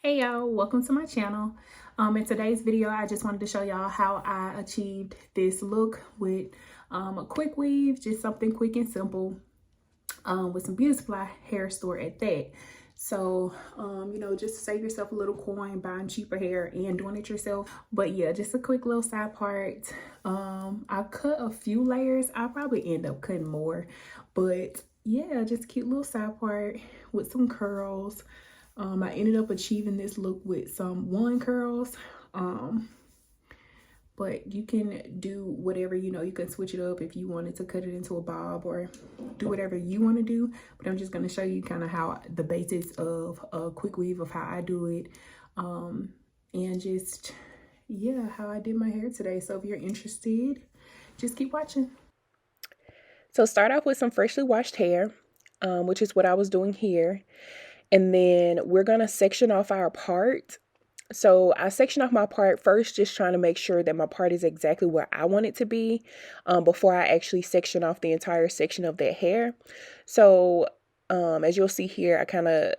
Hey y'all, welcome to my channel. In today's video, I just wanted to show y'all how I achieved this look with a quick weave, just something quick and simple with some beauty supply hair store at that. So, just to save yourself a little coin buying cheaper hair and doing it yourself. But yeah, just a quick little side part. I cut a few layers. I'll probably end up cutting more, but yeah, just a cute little side part with some curls. I ended up achieving this look with some one curls. But you can do whatever, you can switch it up if you wanted to cut it into a bob or do whatever you want to do. But I'm just going to show you kind of how the basics of a quick weave of how I do it. And just, yeah, how I did my hair today. So if you're interested, just keep watching. So start off with some freshly washed hair, which is what I was doing here. And then we're going to section off our part. So I section off my part first, just trying to make sure that my part is exactly where I want it to be before I actually section off the entire section of that hair. So as you'll see here, I kind of,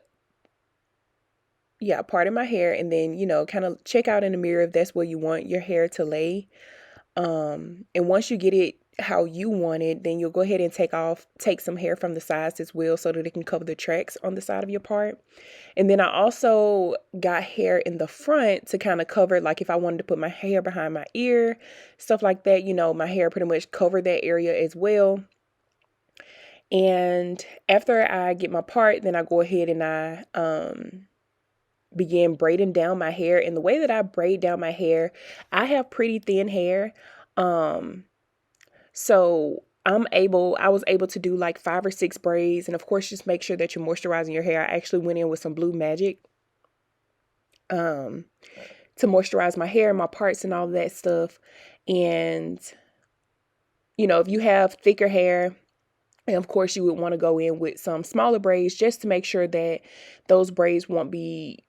parted my hair and then, kind of check out in the mirror if that's where you want your hair to lay. And once you get it how you want it, then you'll go ahead and take some hair from the sides as well so that it can cover the tracks on the side of your part. And then I also got hair in the front to kind of cover, like if I wanted to put my hair behind my ear, stuff like that, my hair pretty much covered that area as well. And after I get my part, then I go ahead and I begin braiding down my hair. And the way that I braid down my hair, I have pretty thin hair. So I was able to do like 5 or 6 braids. And of course, just make sure that you're moisturizing your hair. I actually went in with some Blue Magic to moisturize my hair and my parts and all that stuff. And, if you have thicker hair, and of course you would want to go in with some smaller braids just to make sure that those braids won't be,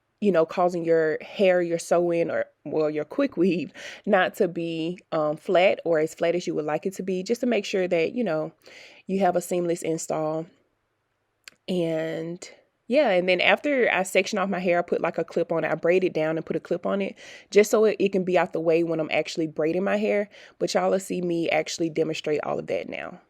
causing your hair, your sew-in or, well, your quick weave not to be flat or as flat as you would like it to be, just to make sure that, you have a seamless install. And yeah, and then after I section off my hair, I put like a clip on it. I braid it down and put a clip on it just so it can be out the way when I'm actually braiding my hair. But y'all will see me actually demonstrate all of that now.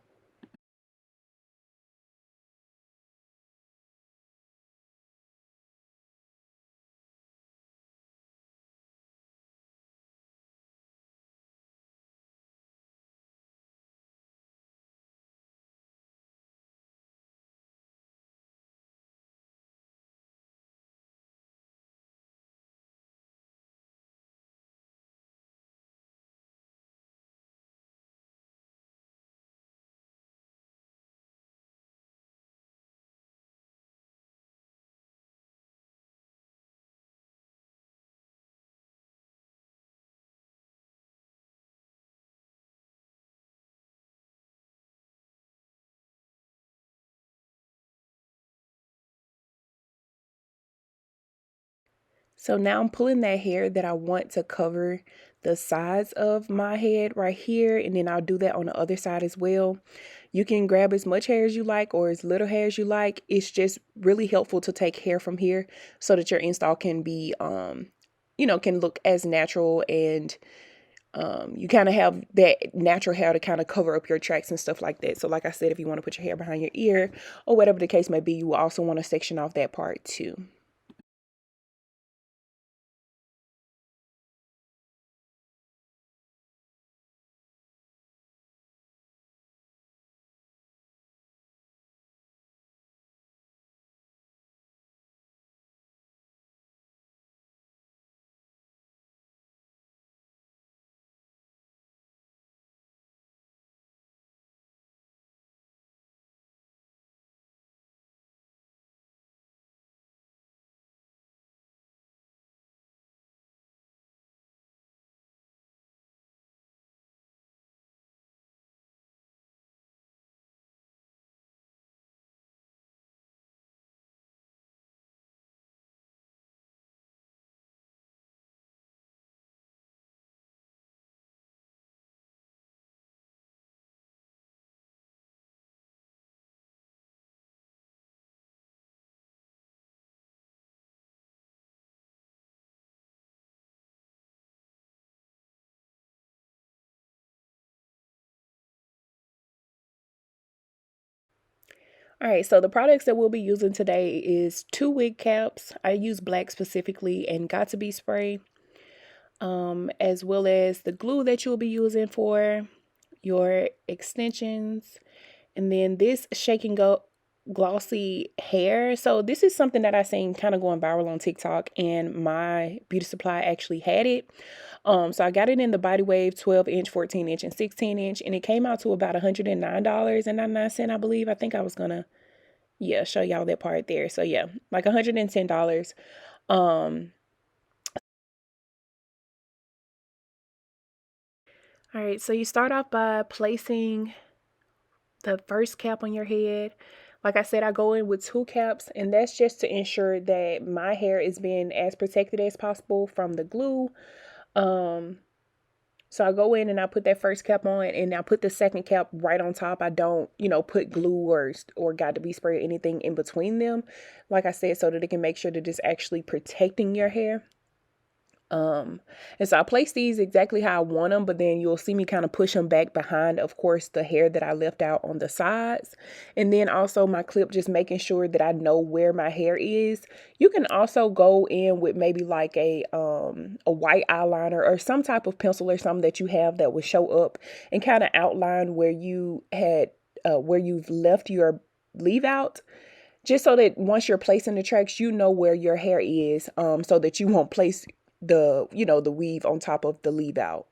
So now I'm pulling that hair that I want to cover the sides of my head right here, and then I'll do that on the other side as well. You can grab as much hair as you like or as little hair as you like. It's just really helpful to take hair from here so that your install can be, can look as natural, and you kind of have that natural hair to kind of cover up your tracks and stuff like that. So like I said, if you want to put your hair behind your ear or whatever the case may be, you will also want to section off that part too. All right, so the products that we'll be using today is 2 wig caps. I use black specifically and got to be spray, as well as the glue that you'll be using for your extensions, and then this shake and go glossy hair. So this is something that I seen kind of going viral on TikTok, and my beauty supply actually had it. So I got it in the Body Wave 12-inch, 14-inch, and 16-inch, and it came out to about $109.99, I believe. I think I was gonna, yeah, show y'all that part there. So yeah, like $110. Um, all right, so you start off by placing the first cap on your head. Like I said, I go in with 2 caps, and that's just to ensure that my hair is being as protected as possible from the glue. So I go in and I put that first cap on, and I put the second cap right on top. I don't, put glue or got to be spray or anything in between them. Like I said, so that it can make sure that it's actually protecting your hair. And so I place these exactly how I want them, but then you'll see me kind of push them back behind, of course, the hair that I left out on the sides. And then also my clip, just making sure that I know where my hair is. You can also go in with maybe like a white eyeliner or some type of pencil or something that you have that will show up and kind of outline where you had, where you've left your leave out. Just so that once you're placing the tracks, you know where your hair is, so that you won't place the weave on top of the leave out.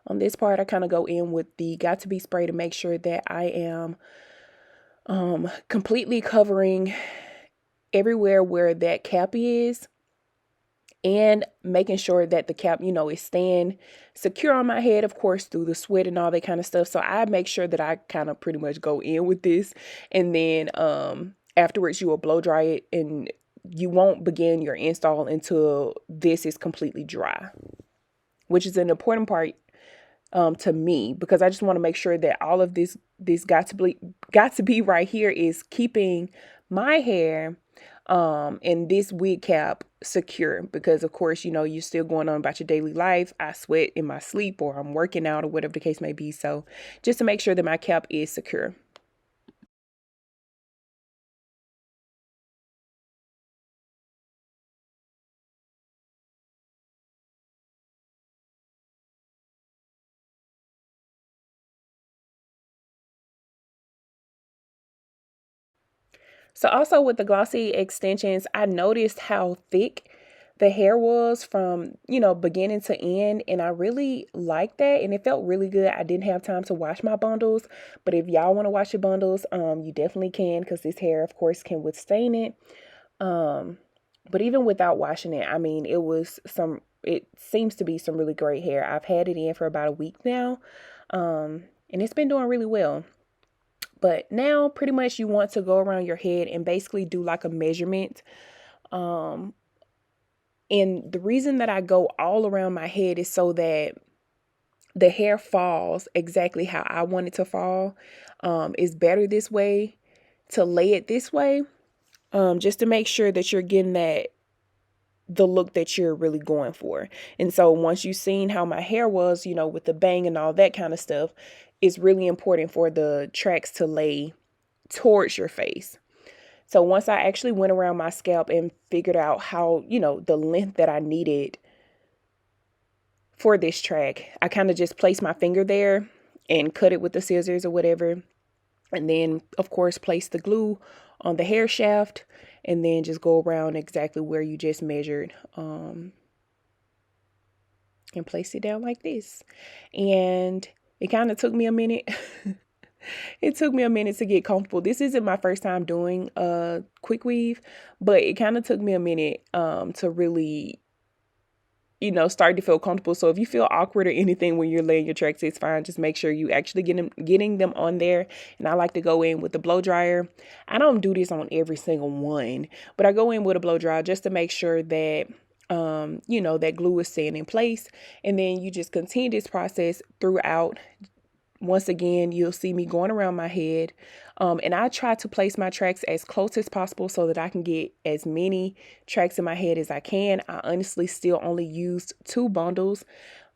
On this part, I kind of go in with the got to be spray to make sure that I am completely covering everywhere where that cap is, and making sure that the cap, is staying secure on my head, of course, through the sweat and all that kind of stuff. So I make sure that I kind of pretty much go in with this, and then afterwards you will blow dry it, and you won't begin your install until this is completely dry, which is an important part to me, because I just want to make sure that all of this got to be right here is keeping my hair and this wig cap secure, because of course, you're still going on about your daily life. I sweat in my sleep, or I'm working out, or whatever the case may be. So just to make sure that my cap is secure. So also with the glossy extensions, I noticed how thick the hair was from, beginning to end. And I really liked that. And it felt really good. I didn't have time to wash my bundles. But if y'all want to wash your bundles, you definitely can, because this hair, of course, can withstand it. But even without washing it, I mean, it seems to be some really great hair. I've had it in for about a week now. And it's been doing really well. But now pretty much you want to go around your head and basically do like a measurement. Um, and the reason that I go all around my head is so that the hair falls exactly how I want it to fall. It's better this way, to lay it this way, just to make sure that you're getting the look that you're really going for. And so once you've seen how my hair was, with the bang and all that kind of stuff, it's really important for the tracks to lay towards your face. So once I actually went around my scalp and figured out how, the length that I needed for this track, I kind of just placed my finger there and cut it with the scissors or whatever. And then, of course, place the glue on the hair shaft, and then just go around exactly where you just measured, and place it down like this. And it kind of took me a minute. It took me a minute to get comfortable. This isn't my first time doing a quick weave, but it kind of took me a minute to really, start to feel comfortable. So if you feel awkward or anything when you're laying your tracks, it's fine. Just make sure you actually getting them on there. And I like to go in with the blow dryer. I don't do this on every single one, but I go in with a blow dryer just to make sure that that glue is staying in place. And then you just continue this process throughout, once again, you'll see me going around my head. And I try to place my tracks as close as possible so that I can get as many tracks in my head as I can. I honestly still only used 2 bundles.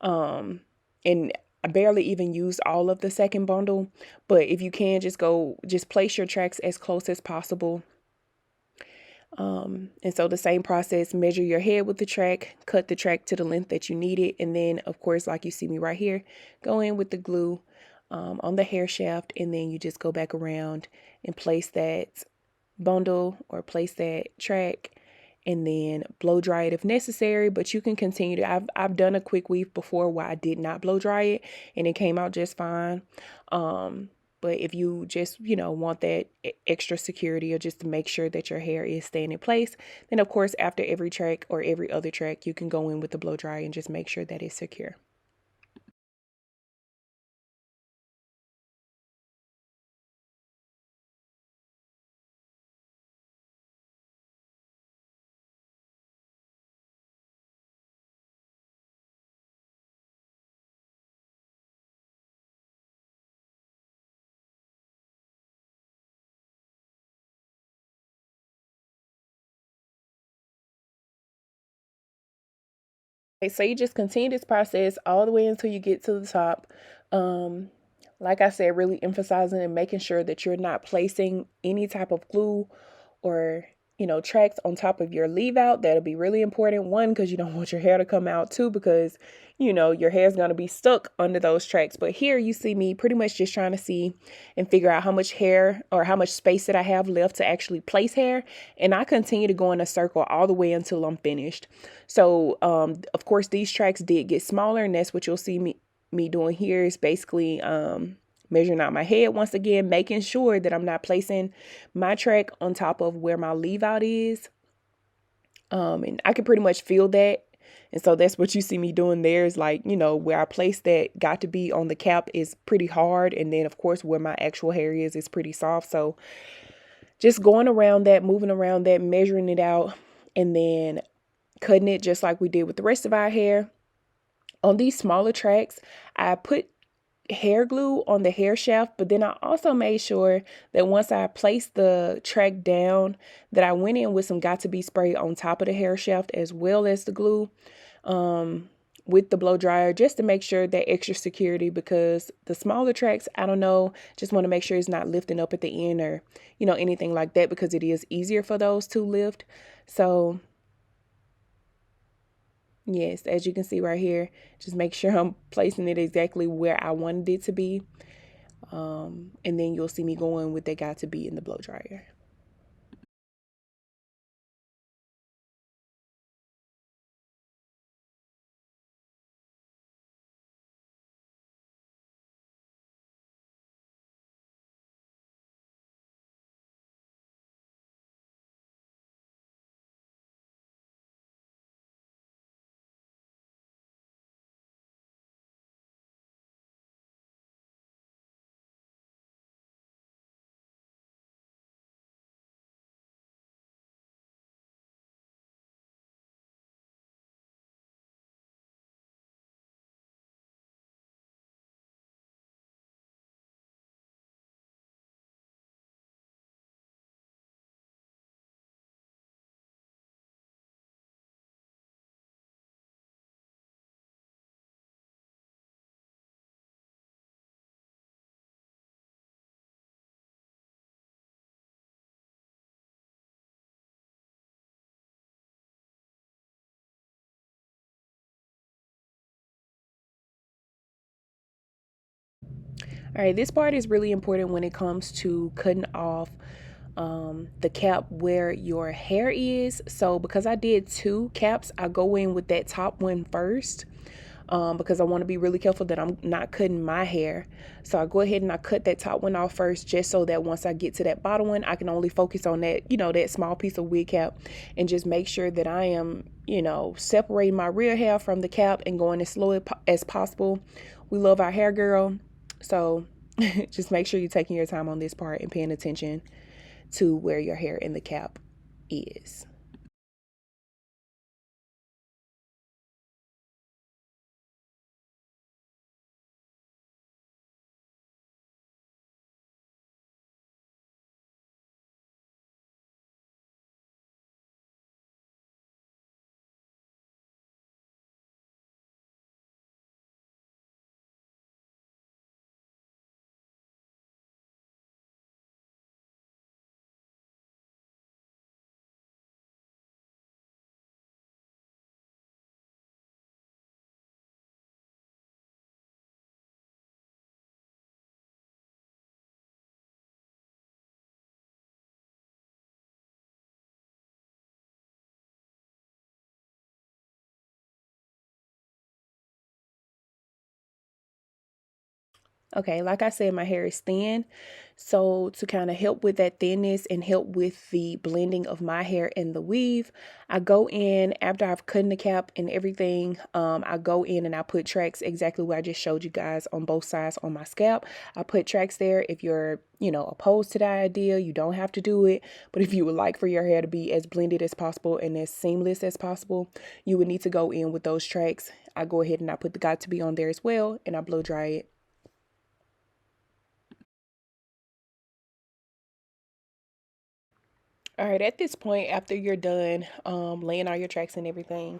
And I barely even used all of the second bundle. But if you can, just place your tracks as close as possible. And so the same process, measure your head with the track, cut the track to the length that you need it. And then, of course, like you see me right here, go in with the glue on the hair shaft. And then you just go back around and place that bundle or place that track, and then blow dry it if necessary. But you can continue to, I've done a quick weave before where I did not blow dry it and it came out just fine. But if you just, want that extra security or just to make sure that your hair is staying in place, then of course, after every track or every other track, you can go in with the blow dry and just make sure that it's secure. Okay, so you just continue this process all the way until you get to the top. Um, like I said, really emphasizing and making sure that you're not placing any type of glue or tracks on top of your leave out. That'll be really important. One, because you don't want your hair to come out. Two, because your hair is going to be stuck under those tracks. But here you see me pretty much just trying to see and figure out how much hair or how much space that I have left to actually place hair. And I continue to go in a circle all the way until I'm finished. So of course these tracks did get smaller, and that's what you'll see me doing here is basically measuring out my head once again, making sure that I'm not placing my track on top of where my leave out is. And I can pretty much feel that. And so that's what you see me doing there is like, where I place that got to be on the cap is pretty hard. And then of course where my actual hair is pretty soft. So just going around that, moving around that, measuring it out, and then cutting it just like we did with the rest of our hair. On these smaller tracks, I put hair glue on the hair shaft, but then I also made sure that once I placed the track down that I went in with some got to be spray on top of the hair shaft as well as the glue with the blow dryer, just to make sure that extra security, because the smaller tracks, I don't know, just want to make sure it's not lifting up at the end or anything like that, because it is easier for those to lift. So yes, as you can see right here, just make sure I'm placing it exactly where I wanted it to be. And then you'll see me going with that got to be in the blow dryer. All right, this part is really important when it comes to cutting off the cap where your hair is. So because I did 2 caps, I go in with that top one first. Because I want to be really careful that I'm not cutting my hair. So I go ahead and I cut that top one off first, just so that once I get to that bottom one, I can only focus on that, that small piece of wig cap, and just make sure that I am, separating my real hair from the cap and going as slow as possible. We love our hair, girl. So just make sure you're taking your time on this part and paying attention to where your hair in the cap is. Okay, like I said, my hair is thin. So to kind of help with that thinness and help with the blending of my hair in the weave, I go in after I've cut the cap and everything. I go in and I put tracks exactly what I just showed you guys on both sides on my scalp. I put tracks there. If you're, opposed to that idea, you don't have to do it. But if you would like for your hair to be as blended as possible and as seamless as possible, you would need to go in with those tracks. I go ahead and I put the got to be on there as well, and I blow dry it. All right, at this point, after you're done laying all your tracks and everything,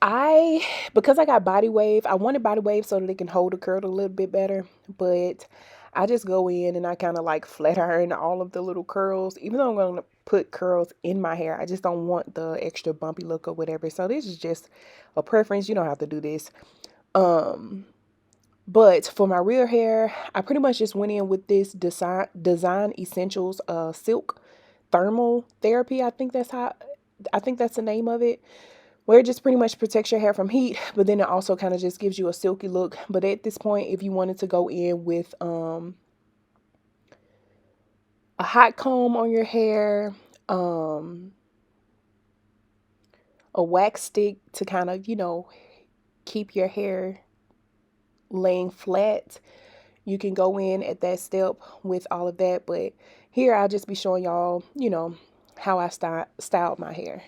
I, because I got body wave, I wanted body wave so that it can hold the curl a little bit better, but I just go in and I kind of like flat iron all of the little curls, even though I'm going to put curls in my hair. I just don't want the extra bumpy look or whatever. So this is just a preference. You don't have to do this. But for my real hair, I pretty much just went in with this Design Essentials silk thermal therapy. I think that's the name of it. Where it just pretty much protects your hair from heat, but then it also kind of just gives you a silky look. But at this point, if you wanted to go in with a hot comb on your hair, a wax stick to kind of, keep your hair laying flat, you can go in at that step with all of that. But here I'll just be showing y'all, how I styled my hair.